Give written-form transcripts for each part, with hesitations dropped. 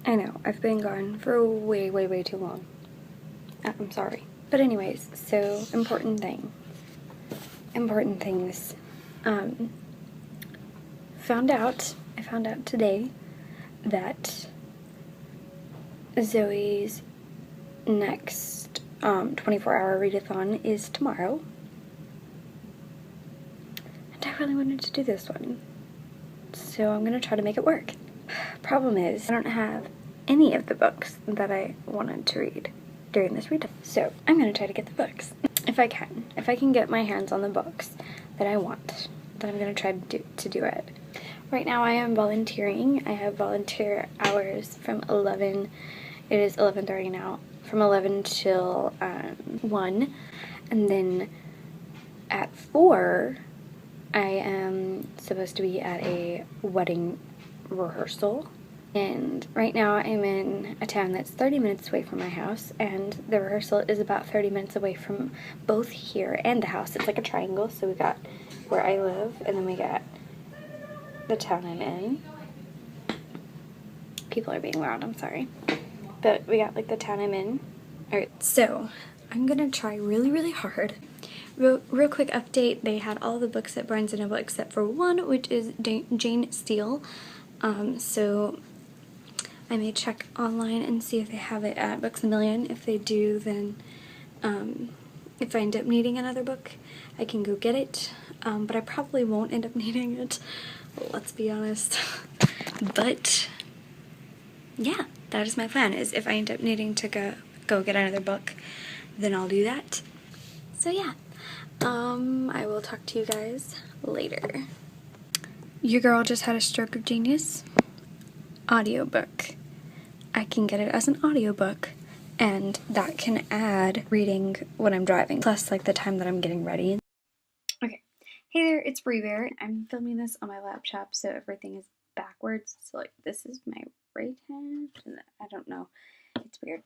I know, I've been gone for way, way, way too long. I'm sorry. But anyways, so important things. I found out today that Zoe's next 24-hour readathon is tomorrow. And I really wanted to do this one. So I'm gonna try to make it work. Problem is, I don't have any of the books that I wanted to read during this readathon. So I'm gonna try to get the books. If I can get my hands on the books that I want, then I'm gonna try to do it. Right now I am volunteering. I have volunteer hours from 11, it is 11:30 now, from 11 till 1, and then at 4 I am supposed to be at a wedding rehearsal. And right now I'm in a town that's 30 minutes away from my house, and the rehearsal is about 30 minutes away from both here and the house. It's like a triangle, so we got where I live, and then we got the town I'm in. People are being loud, I'm sorry. But we got like the town I'm in. Alright, so I'm gonna try really, really hard. Real quick update, they had all the books at Barnes & Noble except for one, which is Jane Steele. So I may check online and see if they have it at Books A Million. If they do, then if I end up needing another book, I can go get it. But I probably won't end up needing it, let's be honest. But yeah, that is my plan, is if I end up needing to go get another book, then I'll do that. So yeah, I will talk to you guys later. Your girl just had a stroke of genius. Audiobook. I can get it as an audiobook, and that can add reading when I'm driving, plus like the time that I'm getting ready. Okay, hey there, it's Brie Bear. I'm filming this on my laptop, so everything is backwards. So like this is my right hand, and I don't know, it's weird.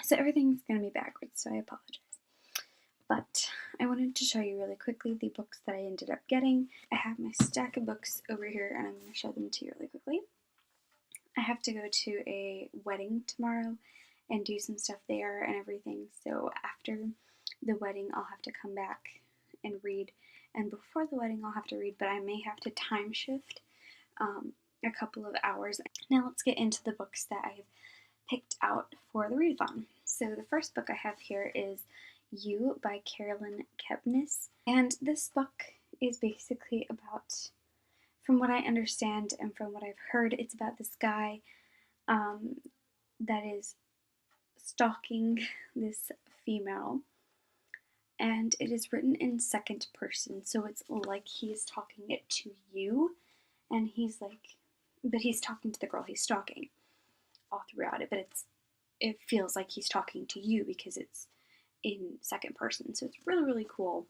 So everything's gonna be backwards, so I apologize. But I wanted to show you really quickly the books that I ended up getting. I have my stack of books over here, and I'm going to show them to you really quickly. I have to go to a wedding tomorrow and do some stuff there and everything, so after the wedding I'll have to come back and read, and before the wedding I'll have to read, but I may have to time shift a couple of hours. Now let's get into the books that I've picked out for the readathon. So the first book I have here is You by Carolyn Kepnes, and this book is basically about, from what I understand and from what I've heard, it's about this guy that is stalking this female, and it is written in second person, so it's like he's talking it to you, and but he's talking to the girl he's stalking all throughout it, but it feels like he's talking to you because it's in second person, so it's really, really cool.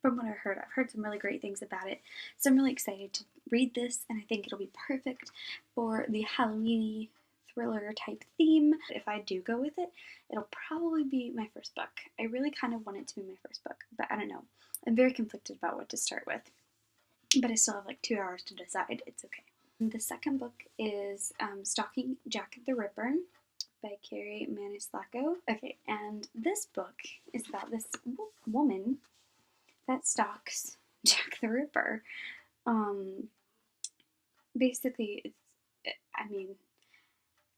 From what I've heard some really great things about it, so I'm really excited to read this, and I think it'll be perfect for the Halloween thriller type theme. If I do go with it, it'll probably be my first book. I really kind of want it to be my first book, but I don't know. I'm very conflicted about what to start with, but I still have like 2 hours to decide. It's okay. The second book is Stalking Jack the Ripper by Carrie Manislako. Okay, and this book is about this woman that stalks Jack the Ripper. Basically,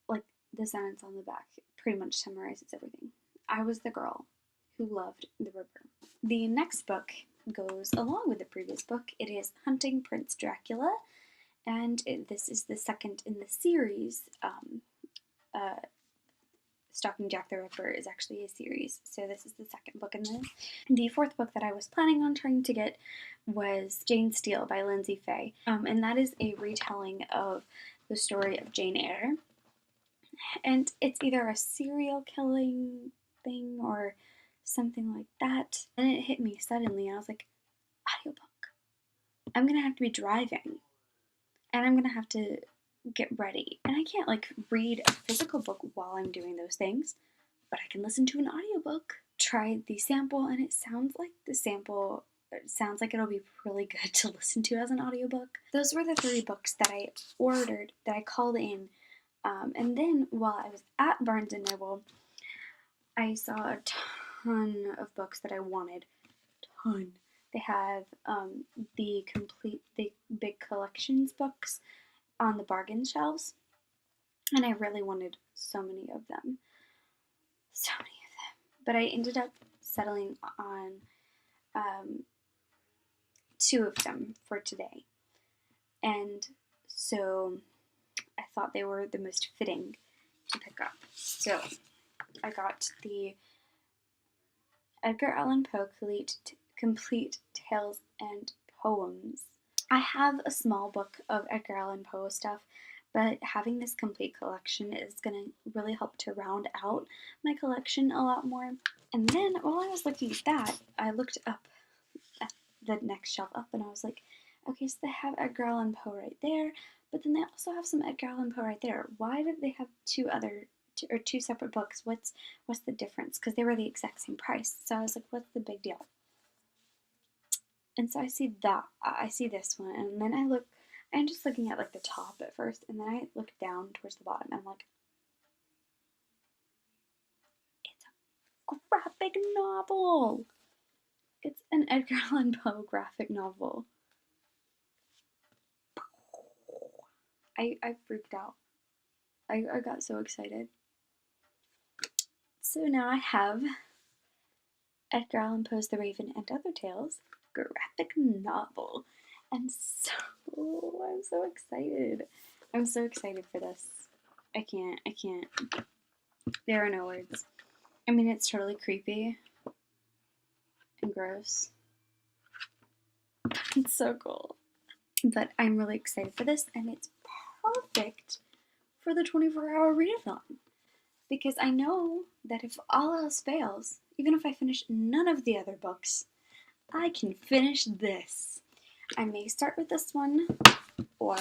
like the sentence on the back pretty much summarizes everything. I was the girl who loved the Ripper. The next book goes along with the previous book. It is Hunting Prince Dracula, and this is the second in the series. Stalking Jack the Ripper is actually a series, so this is the second book in this. The fourth book that I was planning on trying to get was Jane Steele by Lindsay Fay, and that is a retelling of the story of Jane Eyre, and it's either a serial killing thing or something like that, and it hit me suddenly, and I was like, audiobook. I'm gonna have to be driving, and I'm gonna have to get ready, and I can't like read a physical book while I'm doing those things, but I can listen to an audiobook. Tried the sample, and it sounds like it'll be really good to listen to as an audiobook. Those were the 3 books that I ordered, that I called in And then while I was at Barnes & Noble, I saw a ton of books that I wanted. Ton. They have the big collections books on the bargain shelves, and I really wanted so many of them. So many of them. But I ended up settling on 2 of them for today. And so I thought they were the most fitting to pick up. So I got the Edgar Allan Poe Complete Tales and Poems. I have a small book of Edgar Allan Poe stuff, but having this complete collection is going to really help to round out my collection a lot more. And then while I was looking at that, I looked up at the next shelf up and I was like, okay, so they have Edgar Allan Poe right there, but then they also have some Edgar Allan Poe right there. Why did they have two separate books? What's the difference? Because they were the exact same price. So I was like, what's the big deal? And so I see this one, and then I'm just looking at like the top at first, and then I look down towards the bottom, and I'm like, it's a graphic novel. It's an Edgar Allan Poe graphic novel. I freaked out. I got so excited. So now I have Edgar Allan Poe's The Raven and Other Tales graphic novel. And so I'm so excited. I'm so excited for this. I can't. There are no words. I mean, it's totally creepy and gross. It's so cool. But I'm really excited for this, and it's perfect for the 24-hour readathon. Because I know that if all else fails, even if I finish none of the other books, I can finish this. I may start with this one, or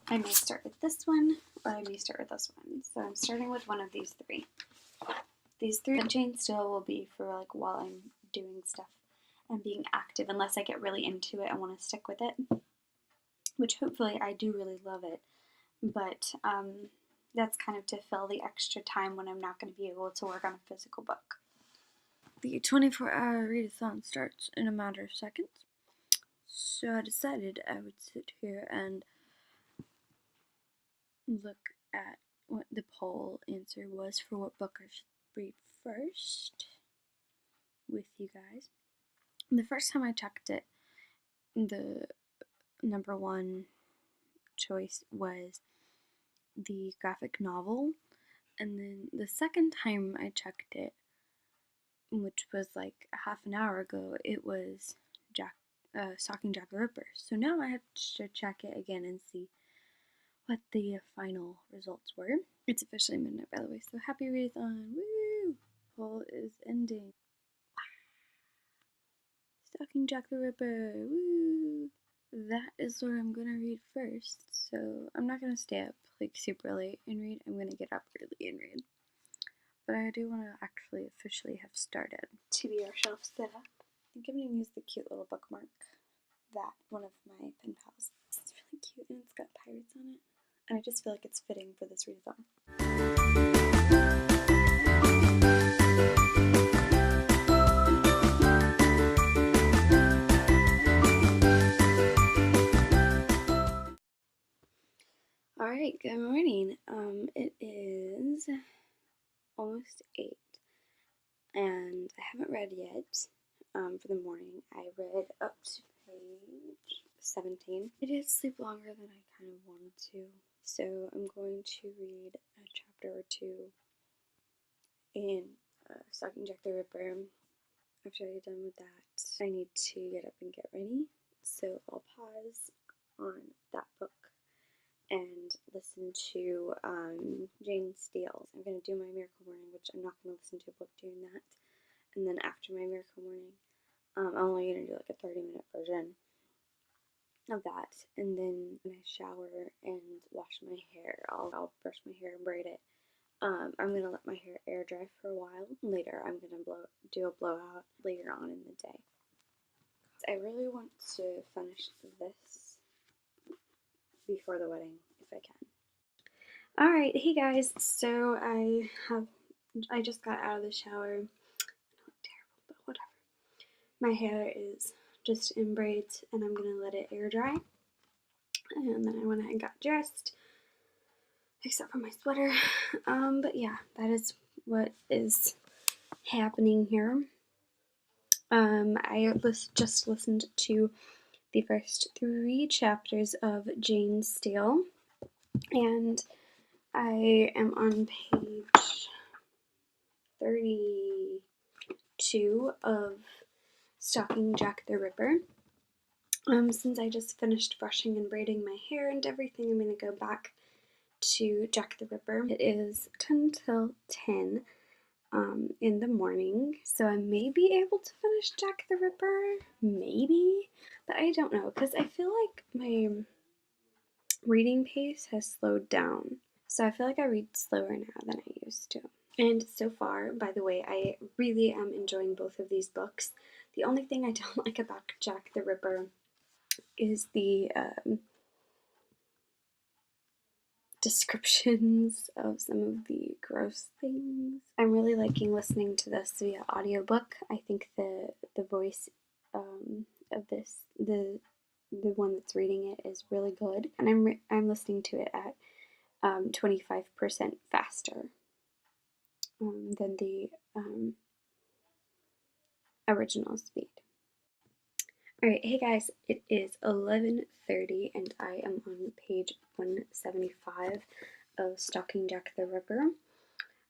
I may start with this one, or I may start with this one. So I'm starting with one of these 3. These 3 Jane Steele will be for like while I'm doing stuff and being active, unless I get really into it and want to stick with it, which hopefully I do really love it. But that's kind of to fill the extra time when I'm not going to be able to work on a physical book. The 24-hour readathon starts in a matter of seconds. So I decided I would sit here and look at what the poll answer was for what book I should read first with you guys. And the first time I checked it, the number 1 choice was the graphic novel, and then the second time I checked it, which was like a half an hour ago, it was Stalking Jack the Ripper. So now I have to check it again and see what the final results were. It's officially midnight, by the way, so happy readathon! Woo! Poll is ending. Stalking Jack the Ripper! Woo! That is what I'm gonna read first, so I'm not gonna stay up like super late and read. I'm gonna get up early and read. But I do want to actually officially have started. TBR shelf set up. I think I'm gonna use the cute little bookmark that one of my pen pals. It's really cute and it's got pirates on it. And I just feel like it's fitting for this readathon. Alright, good morning. It is almost 8 and I haven't read yet. For the morning, I read up to page 17. I did sleep longer than I kind of wanted to, so I'm going to read a chapter or 2 in Stalking Jack the Ripper. After I get done with that, I need to get up and get ready, so I'll pause on that book and listen to Jane Steele. I'm going to do my Miracle Morning, which I'm not going to listen to a book doing that. And then after my Miracle Morning, I'm only going to do like a 30-minute version of that. And then when I shower and wash my hair, I'll brush my hair and braid it. I'm going to let my hair air dry for a while. Later, I'm going to do a blowout later on in the day. I really want to finish this before the wedding if I can. Alright, hey guys, so I just got out of the shower. I look terrible, but whatever. My hair is just in braids and I'm gonna let it air dry. And then I went ahead and got dressed, except for my sweater. But yeah, that is what is happening here. I just listened to the first 3 chapters of Jane Steele, and I am on page 32 of Stalking Jack the Ripper. Since I just finished brushing and braiding my hair and everything, I'm going to go back to Jack the Ripper. It is 10 till 10 in the morning, so I may be able to finish Jack the Ripper, maybe, but I don't know, because I feel like my reading pace has slowed down, so I feel like I read slower now than I used to. And so far, by the way, I really am enjoying both of these books. The only thing I don't like about Jack the Ripper is the descriptions of some of the gross things. I'm really liking listening to this via audiobook. I think the voice of this, the one that's reading it, is really good, and I'm listening to it at 25% faster than the original speed. Alright, hey guys, it is 11:30 and I am on page 175 of Stalking Jack the Ripper.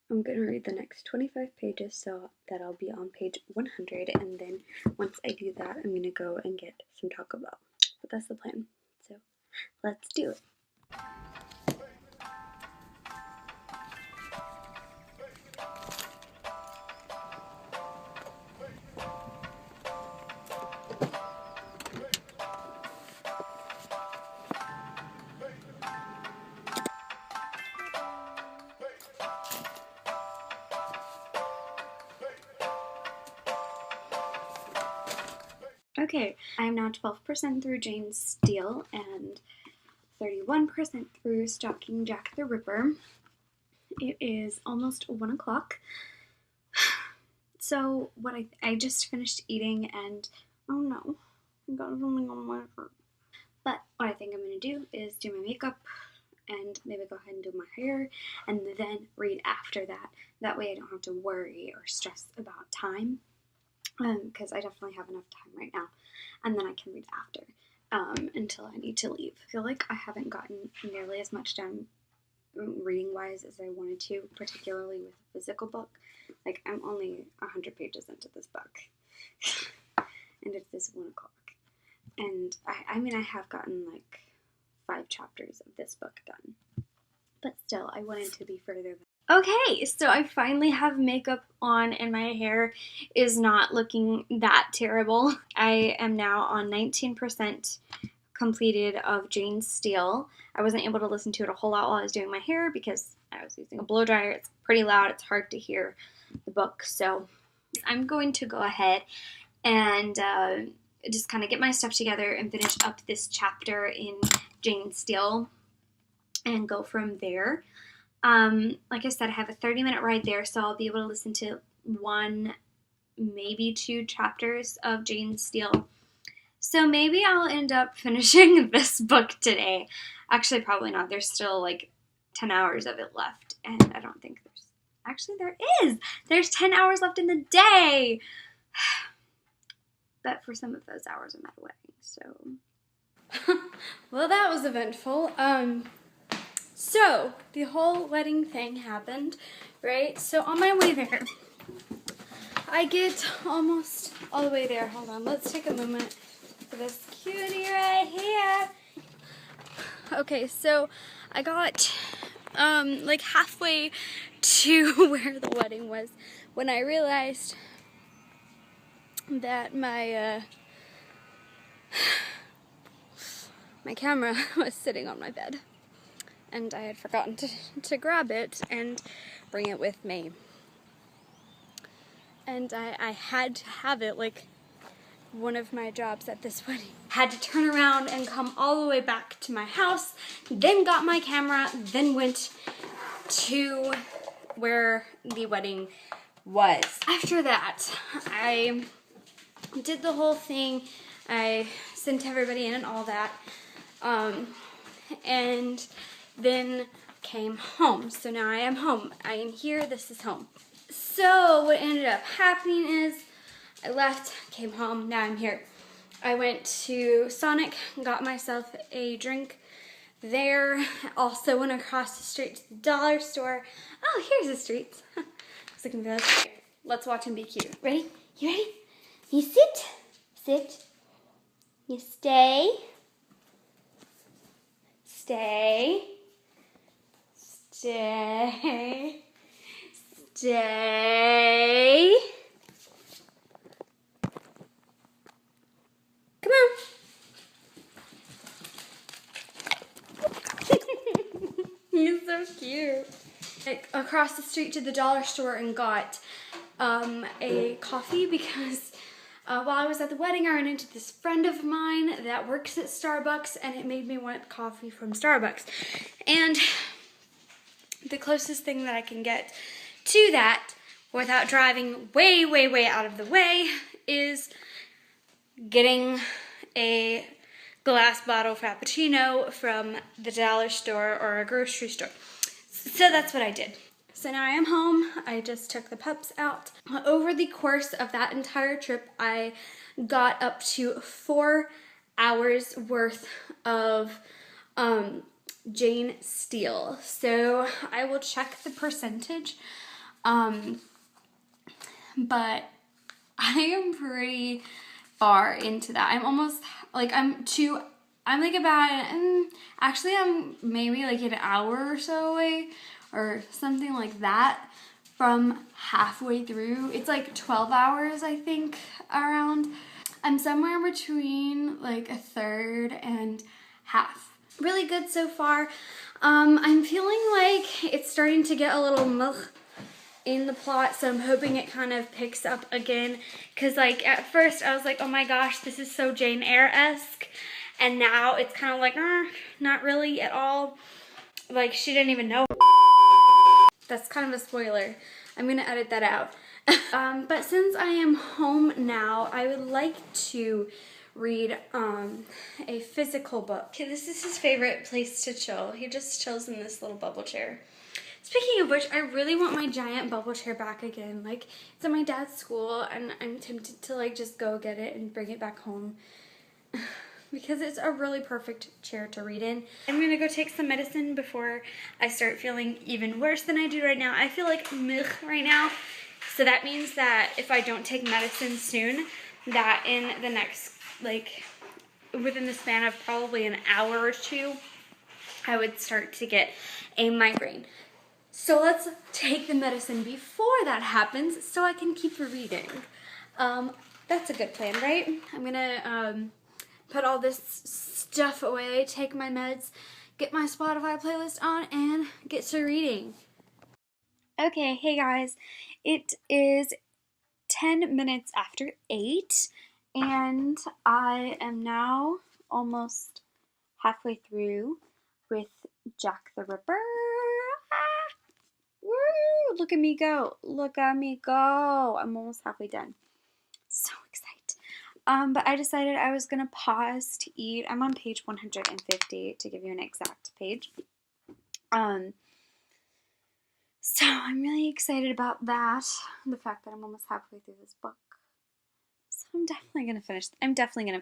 I'm going to read the next 25 pages so that I'll be on page 100, and then once I do that, I'm going to go and get some Taco Bell. But that's the plan, so let's do it. Okay, I am now 12% through Jane Steele and 31% through Stalking Jack the Ripper. It is almost 1 o'clock. So what I just finished eating and oh no, I got something on my shirt. But what I think I'm going to do is do my makeup and maybe go ahead and do my hair and then read after that. That way I don't have to worry or stress about time, because I definitely have enough time right now, and then I can read after until I need to leave. I feel like I haven't gotten nearly as much done reading wise as I wanted to, particularly with a physical book. Like, I'm only 100 pages into this book and it is 1 o'clock, and I mean I have gotten like 5 chapters of this book done, but still I wanted to be further than. Okay, so I finally have makeup on and my hair is not looking that terrible. I am now on 19% completed of Jane Steele. I wasn't able to listen to it a whole lot while I was doing my hair because I was using a blow dryer. It's pretty loud. It's hard to hear the book. So I'm going to go ahead and just kind of get my stuff together and finish up this chapter in Jane Steele and go from there. Like I said, I have a 30-minute ride there, so I'll be able to listen to 1, maybe 2 chapters of Jane Steele. So maybe I'll end up finishing this book today. Actually, probably not. There's still like 10 hours of it left, and I don't think there's... Actually, there is! There's 10 hours left in the day! But for some of those hours, I'm at a wedding, so... Well, that was eventful. So, the whole wedding thing happened, right? So, on my way there, I get almost all the way there. Hold on, let's take a moment for this cutie right here. Okay, so I got, like halfway to where the wedding was when I realized that my camera was sitting on my bed. And I had forgotten to grab it and bring it with me. And I had to have it, like one of my jobs at this wedding had to turn around and come all the way back to my house, then got my camera, then went to where the wedding was. After that, I did the whole thing. I sent everybody in and all that. And then came home. So now I am home. I am here. This is home. So what ended up happening is I left, came home, now I'm here. I went to Sonic, got myself a drink there. Also went across the street to the dollar store. Oh, here's the streets. I was looking for those. Let's watch him be cute. Ready? You ready? You sit. Sit. You stay. Stay. Stay. Stay. Come on. He's so cute. Across the street to the dollar store and got a coffee because while I was at the wedding, I ran into this friend of mine that works at Starbucks, and it made me want coffee from Starbucks. And the closest thing that I can get to that without driving way, way, way out of the way is getting a glass bottle Frappuccino from the dollar store or a grocery store. So that's what I did. So now I am home. I just took the pups out. Over the course of that entire trip, I got up to 4 hours worth of Jane Steele. So I will check the percentage. But I am pretty far into that. I'm almost like I'm maybe like an hour or so away or something like that from halfway through. It's like 12 hours, I think, around. I'm somewhere between like a third and half. Really good so far. I'm feeling like it's starting to get a little in the plot, so I'm hoping it kind of picks up again, because like at first I was like, oh my gosh, this is so Jane Eyre-esque, and now it's kind of like not really at all. Like, she didn't even know. That's kind of a spoiler. I'm gonna edit that out. But since I am home now, I would like to read a physical book. Okay, this is his favorite place to chill. He just chills in this little bubble chair. Speaking of which, I really want my giant bubble chair back again. Like, it's at my dad's school, and I'm tempted to like just go get it and bring it back home because it's a really perfect chair to read in. I'm gonna go take some medicine before I start feeling even worse than I do right now. I feel like meh right now, so that means that if I don't take medicine soon, that in the next, like, within the span of probably an hour or two, I would start to get a migraine. So let's take the medicine before that happens so I can keep reading. That's a good plan, right? I'm gonna put all this stuff away, take my meds, get my Spotify playlist on, and get to reading. Okay, hey guys. It is 10 minutes after 8, and I am now almost halfway through with Jack the Ripper. Woo! Look at me go. Look at me go. I'm almost halfway done. So excited. But I decided I was going to pause to eat. I'm on page 150 to give you an exact page. So I'm really excited about that. The fact that I'm almost halfway through this book. So I'm definitely going to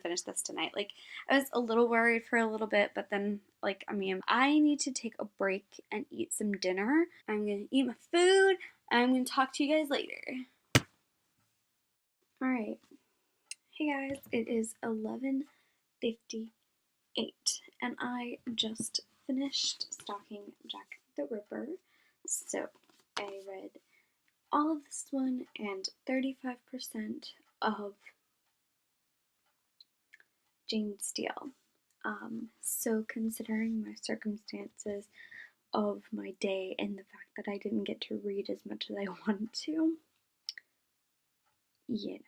finish this tonight. Like, I was a little worried for a little bit, but then, like, I mean, I need to take a break and eat some dinner. I'm going to eat my food. I'm going to talk to you guys later. Alright. Hey guys, it is 11:58, and I just finished stalking Jack the Ripper. So, I read all of this one and 35% of Jane Steele. So considering my circumstances of my day and the fact that I didn't get to read as much as I wanted to, you know,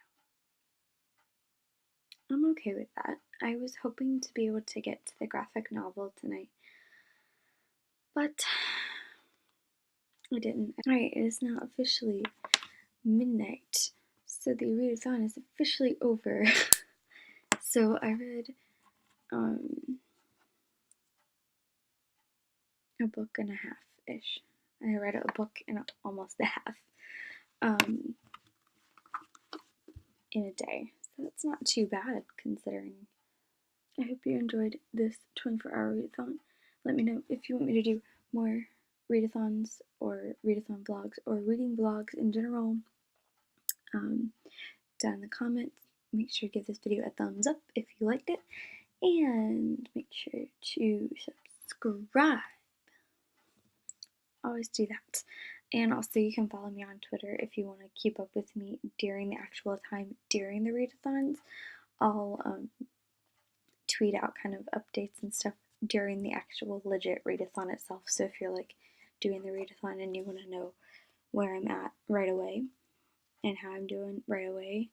I'm okay with that. I was hoping to be able to get to the graphic novel tonight, but I didn't. Alright, it is now officially midnight, so the readathon is officially over. So I read a book and a half-ish. I read a book and almost a half in a day, so that's not too bad considering. I hope you enjoyed this 24-hour readathon. Let me know if you want me to do more readathons or readathon vlogs or reading vlogs in general down in the comments. Make sure to give this video a thumbs up if you liked it, and make sure to subscribe. Always do that. And also you can follow me on Twitter if you want to keep up with me during the actual time during the readathons. I'll tweet out kind of updates and stuff during the actual legit readathon itself. So if you're like doing the readathon and you want to know where I'm at right away and how I'm doing right away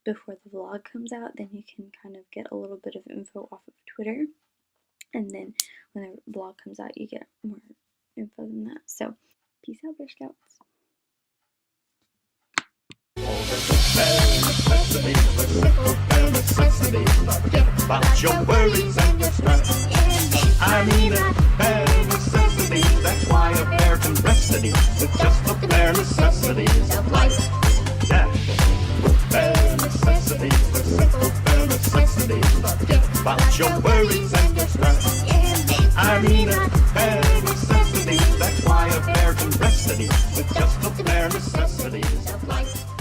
before the vlog comes out, then you can kind of get a little bit of info off of Twitter, and then when the vlog comes out you get more info than that. So peace out, Bear Scouts. About your worries and your stress. I mean it, bare necessities. That's why a bear can rest at ease with just the bare necessities of life. Yeah, bare necessities, the simple bare necessities. About your worries and your stress. I mean it, bare necessities. That's why a bear can rest at ease with just the bare necessities of life.